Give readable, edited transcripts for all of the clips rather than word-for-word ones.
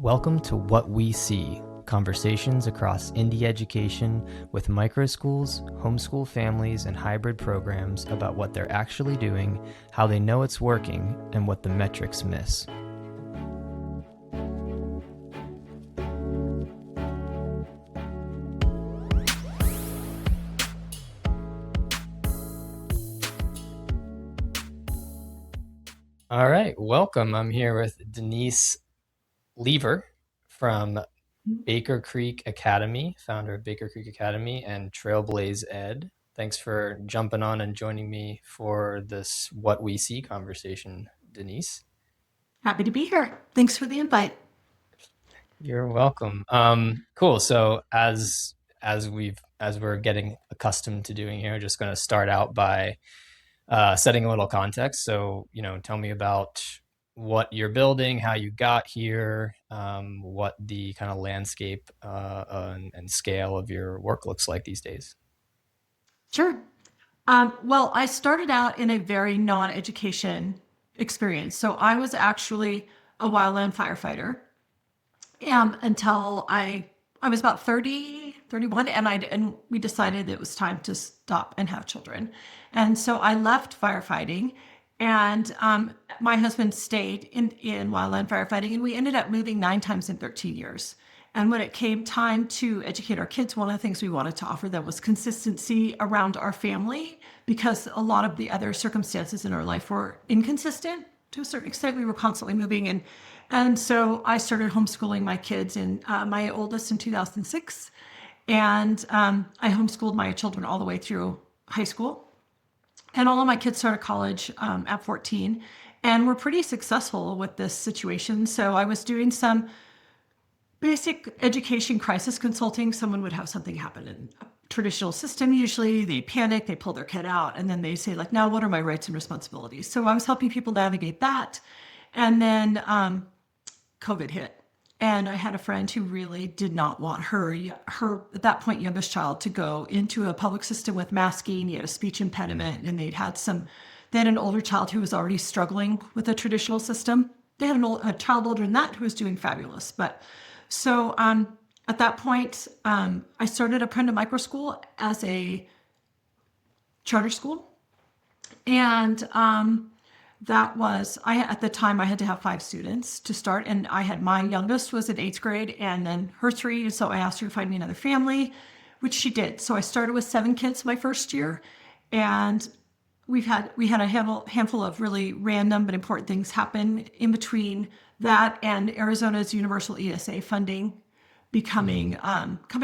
Welcome to What We See, conversations across indie education with microschools, homeschool families, and hybrid programs about what they're actually doing, how they know it's working, and what the metrics miss. All right, welcome. I'm here with Denise Lever from Baker Creek Academy, founder of Baker Creek Academy and Trailblaze Ed. Thanks for jumping on and joining me for this What We See conversation, Denise. Happy to be here. Thanks for the invite. You're welcome. Cool. So as we're getting accustomed to doing here, just going to start out by setting a little context. So, tell me about what you're building, how you got here, what the kind of landscape and scale of your work looks like these days. Sure. Well, I started out in a very non-education experience. So I was actually a wildland firefighter until I was about 30, 31, and we decided it was time to stop and have children. And so I left firefighting, and my husband stayed in wildland firefighting, and we ended up moving 9 times in 13 years. And when it came time to educate our kids, one of the things we wanted to offer them was consistency around our family, because a lot of the other circumstances in our life were inconsistent to a certain extent. We were constantly moving, and so I started homeschooling my kids, and my oldest in 2006, and I homeschooled my children all the way through high school. And all of my kids started college at 14, and we're pretty successful with this situation. So I was doing some basic education crisis consulting. Someone would have something happen in a traditional system. Usually they panic, they pull their kid out, and then they say, like, now what are my rights and responsibilities? So I was helping people navigate that. And then COVID hit. And I had a friend who really did not want her at that point youngest child to go into a public system with masking. He had a speech impediment, and they had an older child who was already struggling with the traditional system. They had a child older than that who was doing fabulous. But so at that point, I started a Microschool as a charter school. And at the time I had to have 5 students to start, and my youngest was in 8th grade, and then her 3. So I asked her to find me another family, which she did. So I started with 7 kids my first year, and we had a handful of really random but important things happen in between that and Arizona's universal ESA funding coming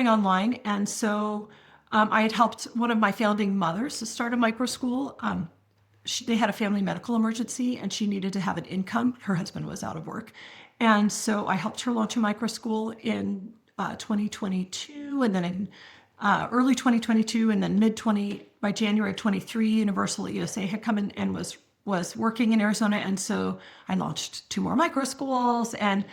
online. And so I had helped one of my founding mothers to start a microschool. They had a family medical emergency, and she needed to have an income. Her husband was out of work. And so I helped her launch a microschool in 2022, and then in early 2022, and then by January of 23, Universal ESA had come in and was working in Arizona. And so I launched 2 more microschools, and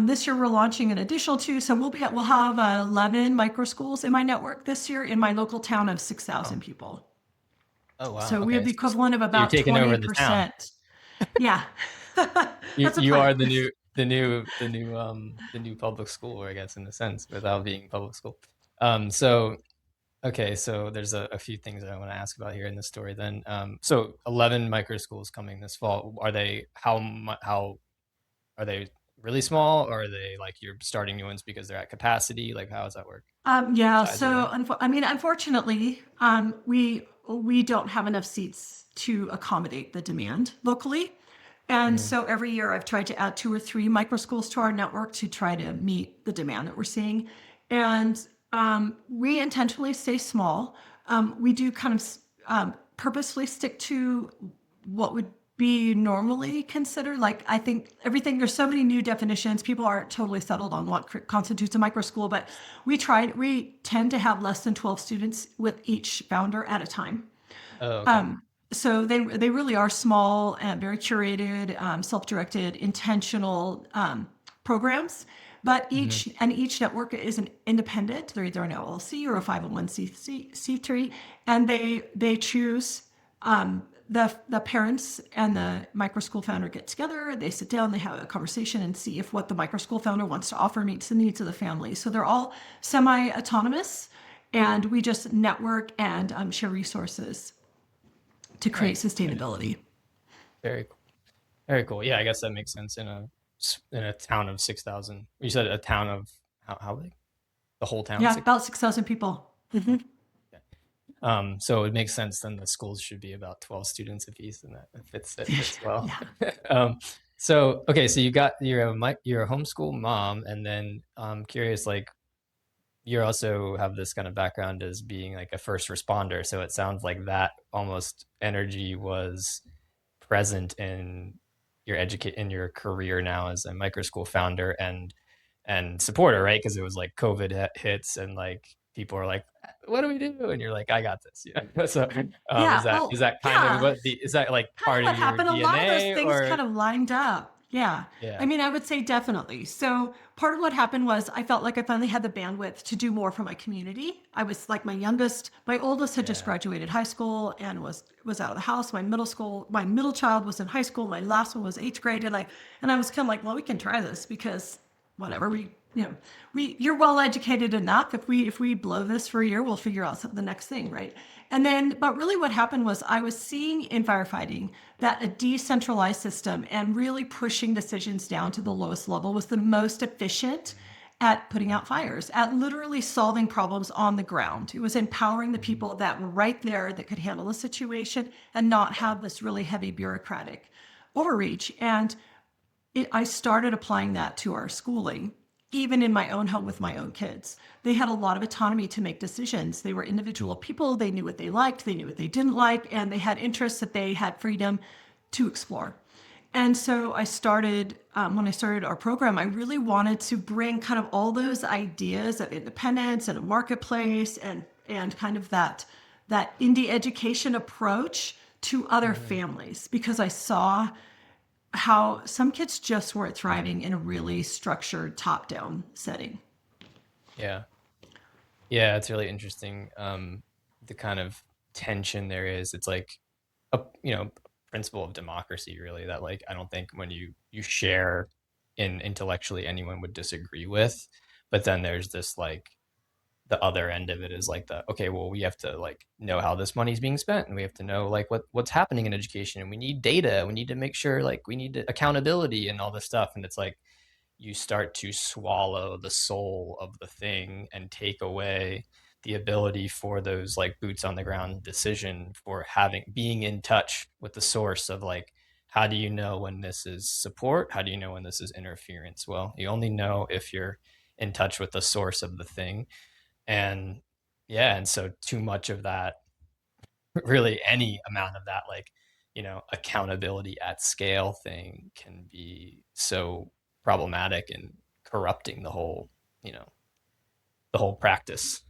this year we're launching an additional 2. So we'll have 11 microschools in my network this year in my local town of 6,000 people. Oh, wow. So we Okay. have the equivalent of So you're about taking over the town. 20%. Yeah. You That's a you plan. are the new public school, I guess, in a sense, without being public school. So okay, so there's a few things that I want to ask about here in this story then. So 11 micro schools coming this fall. Are they how are they really small, or are they like you're starting new ones because they're at capacity? Like how does that work? Yeah. Size of So, them? unfortunately, we don't have enough seats to accommodate the demand locally. And Mhm. so every year I've tried to add 2 or 3 micro schools to our network to try to meet the demand that we're seeing. And we intentionally stay small. We do kind of purposely stick to what would be normally considered. Like, I think there's so many new definitions. People aren't totally settled on what constitutes a micro school, but we tend to have less than 12 students with each founder at a time. Oh, okay. So they really are small and very curated, self-directed, intentional programs. But Hmm. each network is an independent. They're either an LLC or a 501c3, and they choose the parents and the microschool founder get together, they sit down, they have a conversation and see if what the microschool founder wants to offer meets the needs of the family. So they're all semi-autonomous, and we just network and share resources to create Nice. sustainability. Very cool. Very cool. Yeah, I guess that makes sense in a town of 6,000. You said a town of how big? The whole town, Yeah, six. about 6,000 people. Hmm. Okay. So it makes sense then the schools should be about 12 students apiece, and that fits well. Yeah. um, so okay, so you're a homeschool mom, and then I'm curious, like you also have this kind of background as being like a first responder. So it sounds like that almost energy was present in in your career now as a microschool founder and supporter, right? Because it was like COVID hits and like people are like, "What do we do?" And you're like, "I got this." Yeah. So Yeah. is Well, that kind of yeah. what the is that like Kind of part of what your happened. A lot of those DNA things or kind of lined up. Yeah. I yeah mean, I would say definitely. So, part of what happened was I felt like I finally had the bandwidth to do more for my community. I was like my oldest had just yeah graduated high school and was out of the house. My middle child was in high school. My last one was 8th grade, and I was kind of like, well, we can try this because whatever you're well educated enough. If we blow this for a year, we'll figure out the next thing, right? And then, but really what happened was I was seeing in firefighting that a decentralized system and really pushing decisions down to the lowest level was the most efficient at putting out fires, at literally solving problems on the ground. It was empowering the people that were right there that could handle the situation and not have this really heavy bureaucratic overreach. And I started applying that to our schooling, even in my own home with my own kids. They had a lot of autonomy to make decisions. They were individual people. They knew what they liked, they knew what they didn't like, and they had interests that they had freedom to explore. And so when I started our program, I really wanted to bring kind of all those ideas of independence and a marketplace and kind of that indie education approach to other Mhm. families because I saw how some kids just weren't thriving in a really structured top down setting. yeah yeah. It's really interesting. The kind of tension there is. It's like a principle of democracy really that like I don't think when you share in intellectually anyone would disagree with, but then there's this like the other end of it is like the okay, well we have to like know how this money's being spent and we have to know like what's happening in education and we need data, we need to make sure like we need accountability and all this stuff, and it's like you start to swallow the soul of the thing and take away the ability for those like boots on the ground decision for having being in touch with the source of like how do you know when this is support, how do you know when this is interference? Well, you only know if you're in touch with the source of the thing. And yeah, and so too much of that, really any amount of that like accountability at scale thing can be so problematic and corrupting you know the whole practice.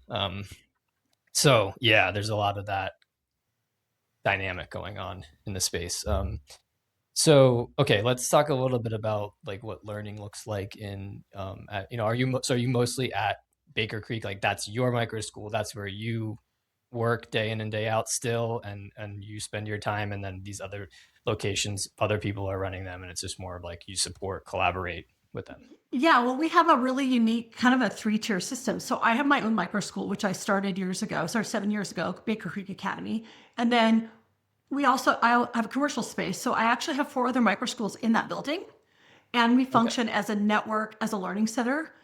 So yeah, there's a lot of that dynamic going on in the space. So okay, let's talk a little bit about like what learning looks like in are you mostly at Baker Creek, like that's your micro school, that's where you work day in and day out still, and you spend your time, and then these other locations other people are running them and it's just more of like you support, collaborate with them. Yeah, well, we have a really unique kind of a three-tier system. So I have my own micro school, which I started years ago, started 7 years ago, Baker Creek Academy. And then I have a commercial space. So I actually have 4 other micro schools in that building. And we Okay. function as a network, as a learning center.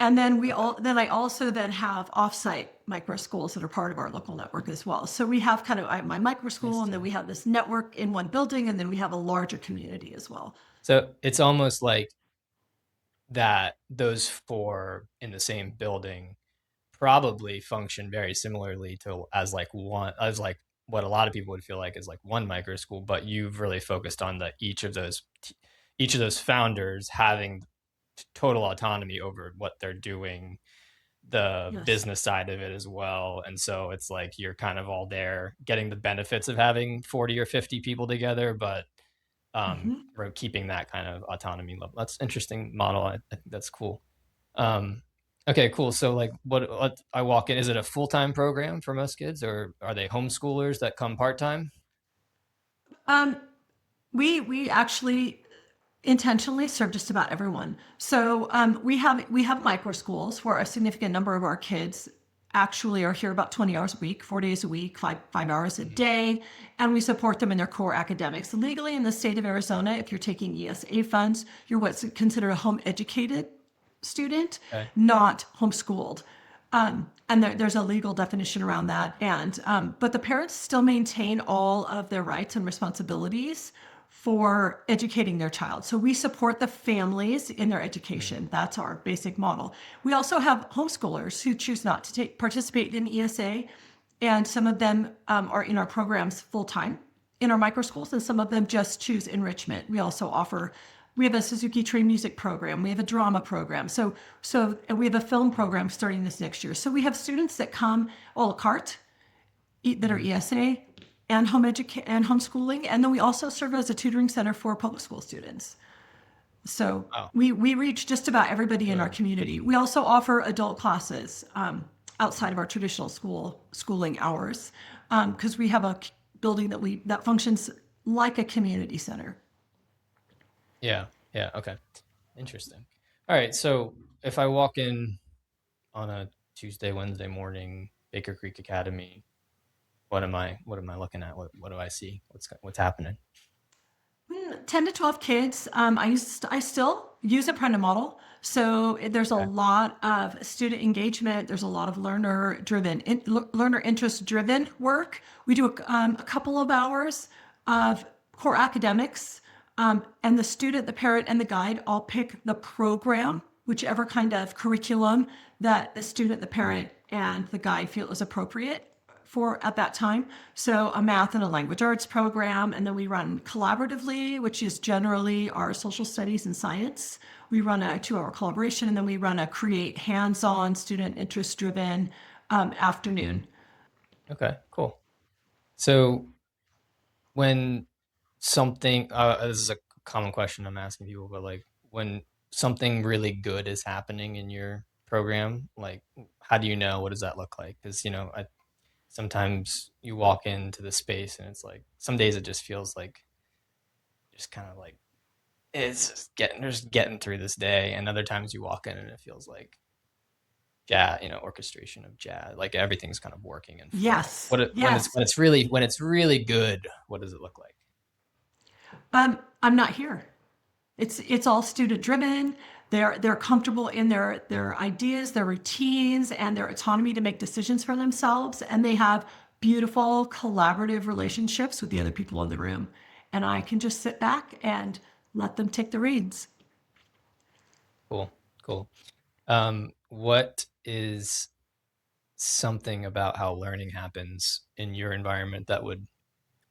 And then Okay. I also then have offsite micro schools that are part of our local network as well. So we have I have my micro Nice school, and then team. we have this network in one building, and then we have a larger community as well. So it's almost like that those four in the same building probably function very similarly to as like what a lot of people would feel like is like one micro school, but you've really focused on the each of those founders having total autonomy over what they're doing, the Yes. business side of it as well. And so it's like you're kind of all there getting the benefits of having 40 or 50 people together, but Hmm. we're keeping that kind of autonomy level. That's an interesting model. I think that's cool. Um, okay, cool. So like what I walk in, is it a full-time program for most kids or are they homeschoolers that come part-time? Um, we actually intentionally serve just about everyone. So we have micro schools where a significant number of our kids actually are here about 20 hours a week, 4 days a week, five hours a Mhm. day, and we support them in their core academics. Legally in the state of Arizona, if you're taking ESA funds, you're what's considered a home educated student, Okay. not homeschooled. And there's a legal definition around that. And but the parents still maintain all of their rights and responsibilities for educating their child. So we support the families in their Mhm. education. That's our basic model. We also have homeschoolers who choose not to participate in ESA, and some of them are in our programs full time in our micro schools, and some of them just choose enrichment. We also offer. We have a Suzuki Tree music program. We have a drama program. So and we have a film program starting this next year. So we have students that come a la carte that are Mhm. ESA and and homeschooling, and then we also serve as a tutoring center for public school students. So Wow. we reach just about everybody in our Good. community. We also offer adult classes outside of our traditional schooling hours because we have a building that functions like a community center. Yeah. Yeah. Okay. Interesting. All right. So if I walk in on a Tuesday, Wednesday morning, Baker Creek Academy, what am I looking at? What do I see? What's happening? 10 to 12 kids. I still use a Prenda model. So there's a Okay. lot of student engagement. There's a lot of learner interest driven work. We do a couple of hours of core academics, and the student, the parent, and the guide all pick the program, whichever kind of curriculum that the student, the parent, and the guide feel is appropriate for at that time. So a math and a language arts program, and then we run collaboratively, which is generally our social studies and science. We run a 2 hour collaboration, and then we run a create hands-on, student interest-driven afternoon. Okay. Cool. So when something, this is a common question I'm asking people, but like when something really good is happening in your program, like how do you know? What does that look like? Because sometimes you walk into the space and it's like some days it just feels like just kind of like it's just getting through this day, and other times you walk in and it feels like jazz, orchestration of jazz, like everything's kind of working and flowing. Yes, When it's yes. when it's really good, what does it look like? I'm not here. It's all student driven. They're comfortable in their ideas, their routines, and their autonomy to make decisions for themselves. And they have beautiful collaborative relationships with the other people in the room. And I can just sit back and let them take the reins. Cool, cool. What is something about how learning happens in your environment that would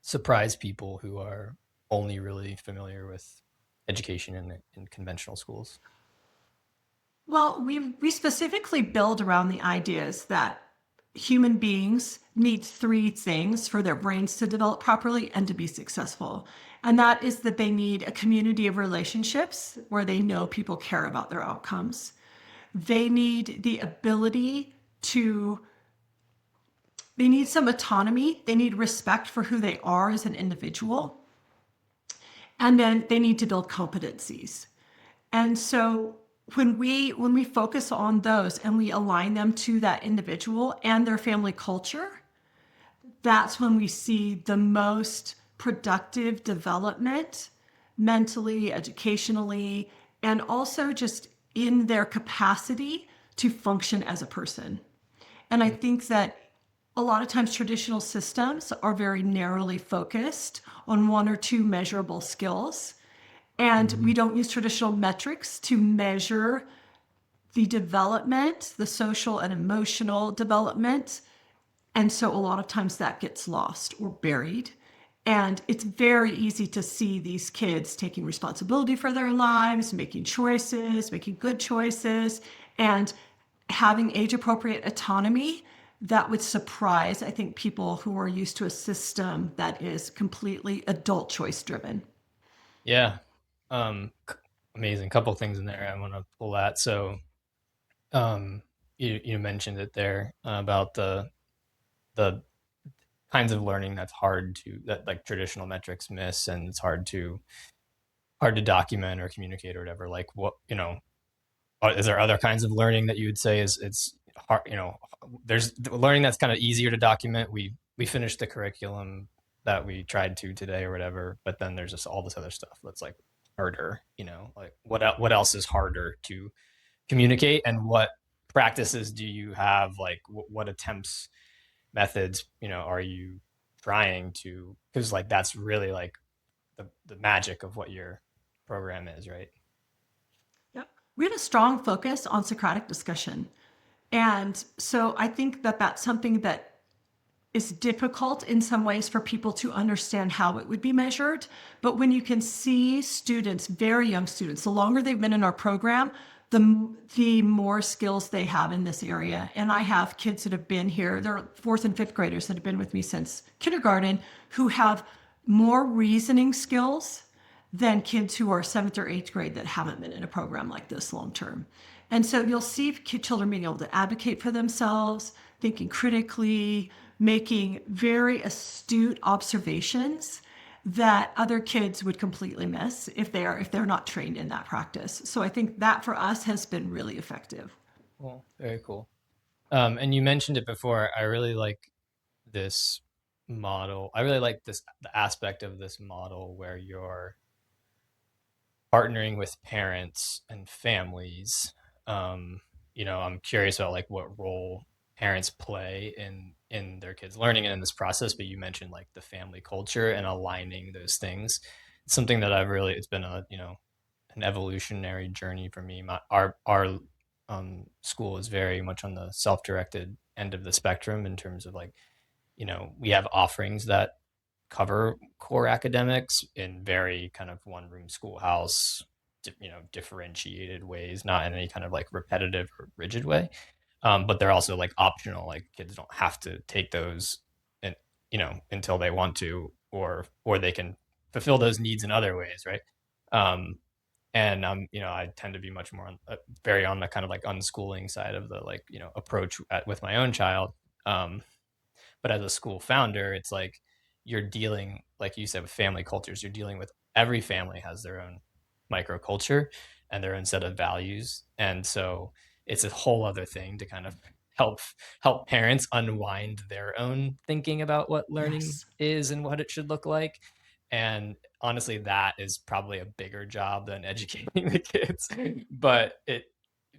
surprise people who are only really familiar with education in conventional schools? Well, we specifically build around the ideas that human beings need three things for their brains to develop properly and to be successful. And that is that they need a community of relationships where they know people care about their outcomes. They need the ability to, they need some autonomy. They need respect for who they are as an individual. And then they need to build competencies. And so when we focus on those and we align them to that individual and their family culture, that's when we see the most productive development mentally, educationally, and also just in their capacity to function as a person. And I Mm. think that a lot of times traditional systems are very narrowly focused on one or two measurable skills. And we Mhm. don't use traditional metrics to measure the development, the social and emotional development. And so a lot of times that gets lost or buried. And it's very easy to see these kids taking responsibility for their lives, making choices, making good choices, and having age appropriate autonomy that would surprise, I think, people who are used to a system that is completely adult choice driven. Yeah. Amazing. Couple things in there I want to pull at. So, um, you mentioned it there about the kinds of learning that's hard to that like traditional metrics miss, and it's hard to document or communicate or whatever. Like what is there other kinds of learning that you would say is it's hard? There's learning that's kind of easier to document. We finished the curriculum that we tried to today or whatever, but then there's just all this other stuff that's like harder. Like what else is harder to communicate, and what practices do you have? Like what attempts, methods, are you trying to? Because like that's really like the magic of what your program is, right? Yep. We had a strong focus on Socratic discussion. And so I think that that's something that is difficult in some ways for people to understand how it would be measured. But when you can see students, very young students, the longer they've been in our program, the more skills they have in this area. And I have kids that have been here, they're fourth and fifth graders that have been with me since kindergarten, who have more reasoning skills than kids who are seventh or eighth grade that haven't been in a program like this long term. And so you'll see children being able to advocate for themselves, thinking critically, making very astute observations that other kids would completely miss if they're not trained in that practice. So I think that for us has been really effective. Well, very cool. And you mentioned it before. I really like this model. I really like the aspect of this model where you're partnering with parents and families. I'm curious about like what role parents play in their kids learning and in this process. But you mentioned like the family culture and aligning those things. It's something that it's been an evolutionary journey for me. Our school is very much on the self-directed end of the spectrum in terms of like, we have offerings that cover core academics in very kind of one room schoolhouse, differentiated ways, not in any kind of like repetitive or rigid way. But they're also like optional. Like kids don't have to take those, and until they want to, or they can fulfill those needs in other ways, right? Um, and I tend to be much more very on the kind of like unschooling side of the like approach with my own child. Um, but as a school founder, it's like you're dealing, like you said, with family cultures. You're dealing with every family has their own microculture and their own set of values. And so it's a whole other thing to kind of help help parents unwind their own thinking about what learning Yes. is and what it should look like. And honestly, that is probably a bigger job than educating the kids. But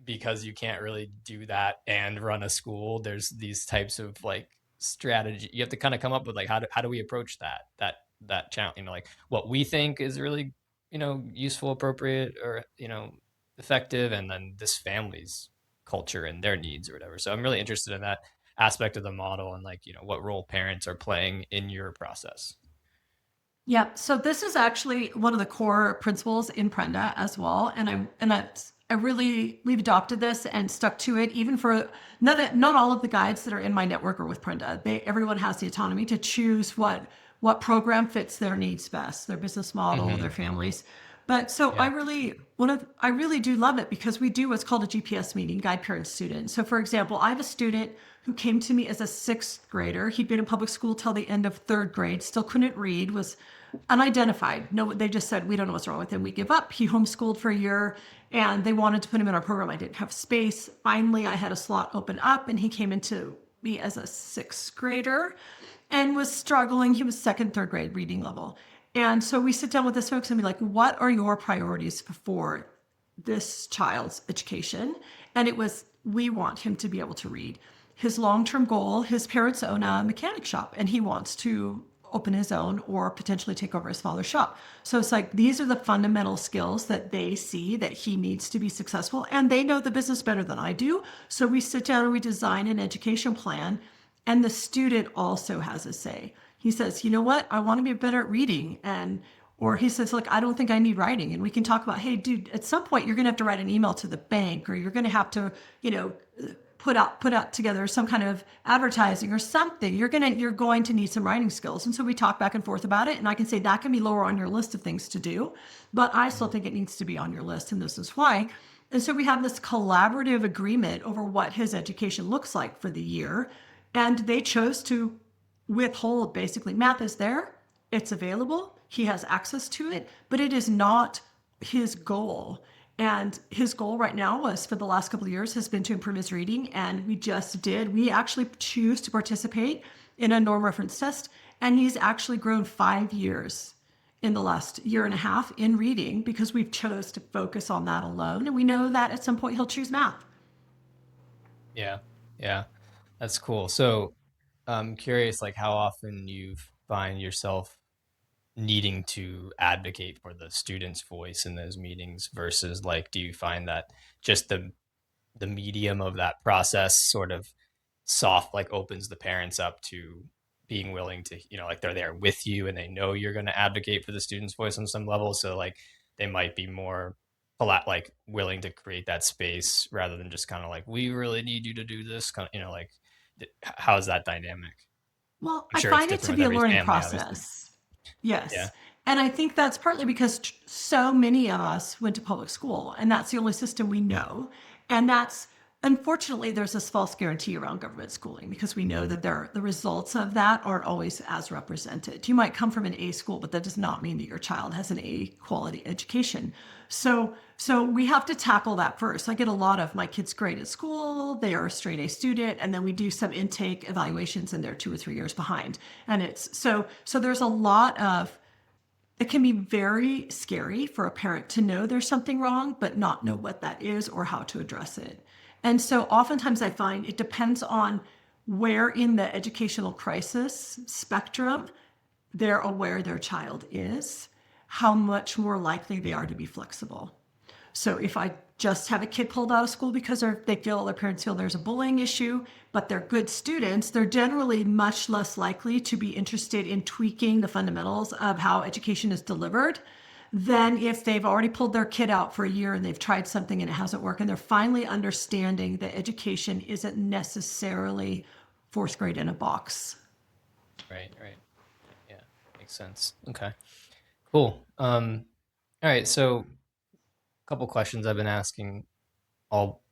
because you can't really do that and run a school, there's these types of like strategy you have to kind of come up with, like how do we approach that challenge, like what we think is really useful, appropriate, or effective, and then this family's culture and their needs or whatever. So I'm really interested in that aspect of the model and like what role parents are playing in your process. Yeah. So this is actually one of the core principles in Prenda as well, and I really we've adopted this and stuck to it. Even for not all of the guides that are in my network are with Prenda. Everyone has the autonomy to choose what program fits their needs best, their business model, Mm-hmm. their families. But so Yeah. I really do love it because we do what's called a GPS meeting, guide parent student. So for example, I have a student who came to me as a sixth grader. He'd been in public school till the end of third grade, still couldn't read, was unidentified. No, they just said, we don't know what's wrong with him. We give up. He homeschooled for a year and they wanted to put him in our program. I didn't have space. Finally, I had a slot open up and he came into me as a sixth grader and was struggling. He was second, third grade reading level. And so we sit down with this folks and be like, what are your priorities for this child's education? And it was, we want him to be able to read. His long-term goal, his parents own a mechanic shop and he wants to open his own or potentially take over his father's shop. So it's like these are the fundamental skills that they see that he needs to be successful, and they know the business better than I do. So we sit down and we design an education plan, and the student also has a say. He says, you know what, I want to be better at reading, and or he says, look, I don't think I need writing. And we can talk about, hey, dude, at some point you're going to have to write an email to the bank, or you're going to have to, put out together some kind of advertising or something. You're going to need some writing skills. And so we talk back and forth about it. And I can say that can be lower on your list of things to do, but I still think it needs to be on your list. And this is why. And so we have this collaborative agreement over what his education looks like for the year. And they chose to withhold basically. Math is there, it's available, he has access to it, but it is not his goal. And his goal right now was for the last couple of years has been to improve his reading. And we actually choose to participate in a norm reference test. And he's actually grown 5 years in the last year and a half in reading because we've chose to focus on that alone. And we know that at some point he'll choose math. Yeah. Yeah. That's cool. So I'm curious, like how often you find yourself needing to advocate for the student's voice in those meetings versus like, do you find that just the medium of that process sort of soft like opens the parents up to being willing to, like they're there with you and they know you're going to advocate for the student's voice on some level, so like they might be more like willing to create that space rather than just kind of like we really need you to do this kind of, like how's that dynamic? Well, I'm I sure it's find it different to with be a every learning family obviously. process. Yeah. Yes. And I think that's partly because so many of us went to public school, and that's the only system we know. And that's unfortunately there's this false guarantee around government schooling because we know that the results of that aren't always as represented. You might come from an A school, but that does not mean that your child has an A quality education. So we have to tackle that first. I get a lot of my kids great at school, they are a straight A student, and then we do some intake evaluations and they're 2 or 3 years behind. And it's so there's a lot of it can be very scary for a parent to know there's something wrong, but not know what that is or how to address it. And so oftentimes I find it depends on where in the educational crisis spectrum they're aware their child is, how much more likely they are to be flexible. So if I just have a kid pulled out of school because they feel their parents feel there's a bullying issue, but they're good students, they're generally much less likely to be interested in tweaking the fundamentals of how education is delivered than if they've already pulled their kid out for a year and they've tried something and it hasn't worked and they're finally understanding that education isn't necessarily fourth grade in a box. Right, right. Yeah, makes sense. Okay, cool. All right, so a couple questions I've been asking all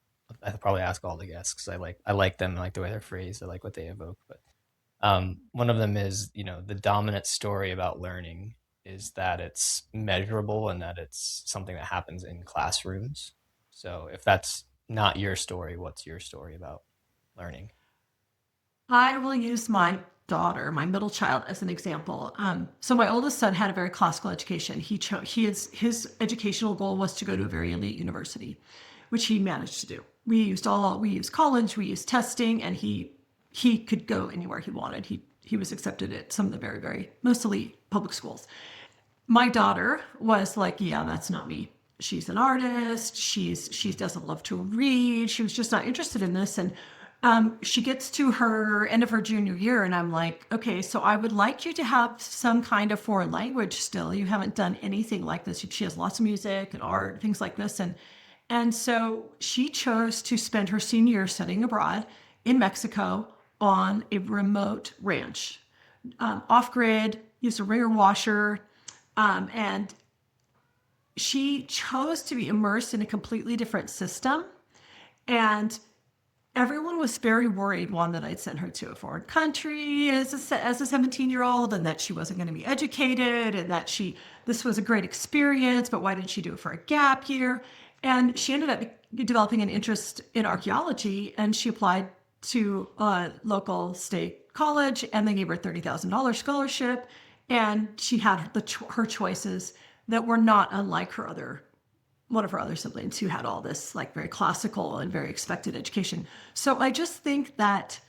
I probably ask all the guests because I like them, I like the way they're phrased, I like what they evoke. But one of them is, the dominant story about learning is that it's measurable and that it's something that happens in classrooms. So if that's not your story, what's your story about learning? I will use my daughter, my middle child, as an example. So my oldest son had a very classical education. His educational goal was to go to a very elite university, which he managed to do. We used college, we used testing, and he could go anywhere he wanted. He was accepted at some of the very very most elite public schools. My daughter was like, yeah, that's not me. She's an artist. She doesn't love to read. She was just not interested in this. And she gets to her end of her junior year, and I'm like, okay, so I would like you to have some kind of foreign language still. You haven't done anything like this. She has lots of music and art, things like this. And so she chose to spend her senior year studying abroad in Mexico on a remote ranch, off grid, used a ringer washer, and she chose to be immersed in a completely different system. And everyone was very worried, one, that I'd sent her to a foreign country as a 17-year-old and that she wasn't going to be educated and that this was a great experience, but why didn't she do it for a gap year? And she ended up developing an interest in archeology, and she applied to a local state college and they gave her a $30,000 scholarship, and she had her choices that were not unlike one of her other siblings who had all this like very classical and very expected education. So I just think that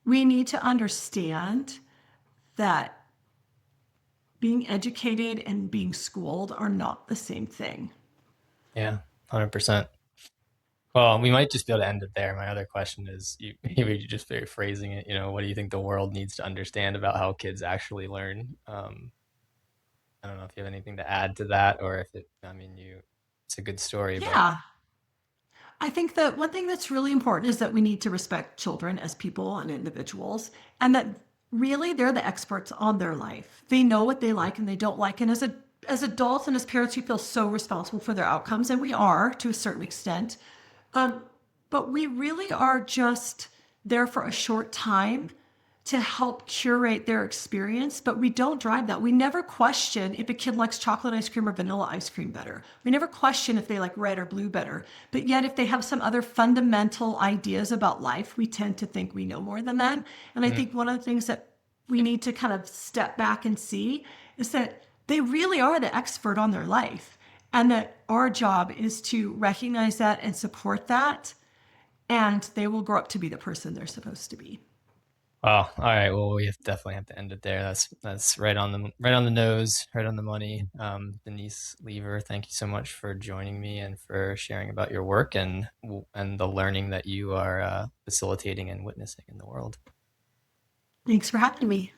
we need to understand that being educated and being schooled are not the same thing. Yeah, 100%. Well, we might just be able to end it there. My other question is, maybe you're just very phrasing it. What do you think the world needs to understand about how kids actually learn? I don't know if you have anything to add to that, or if I mean, it's a good story, but Yeah. I think that one thing that's really important is that we need to respect children as people and individuals, and that really they're the experts on their life. They know what they like and they don't like. And as adults and as parents, we feel so responsible for their outcomes, and we are to a certain extent. Um, but we really are just there for a short time to help curate their experience, but we don't drive that. We never question if a kid likes chocolate ice cream or vanilla ice cream better. We never question if they like red or blue better. But yet, if they have some other fundamental ideas about life, we tend to think we know more than them. And I Mm. think one of the things that we need to kind of step back and see is that they really are the expert on their life. And that our job is to recognize that and support that, and they will grow up to be the person they're supposed to be. Well, all right. Well, we definitely have to end it there. That's right on the nose, right on the money. Denise Lever, thank you so much for joining me and for sharing about your work and the learning that you are facilitating and witnessing in the world. Thanks for having me.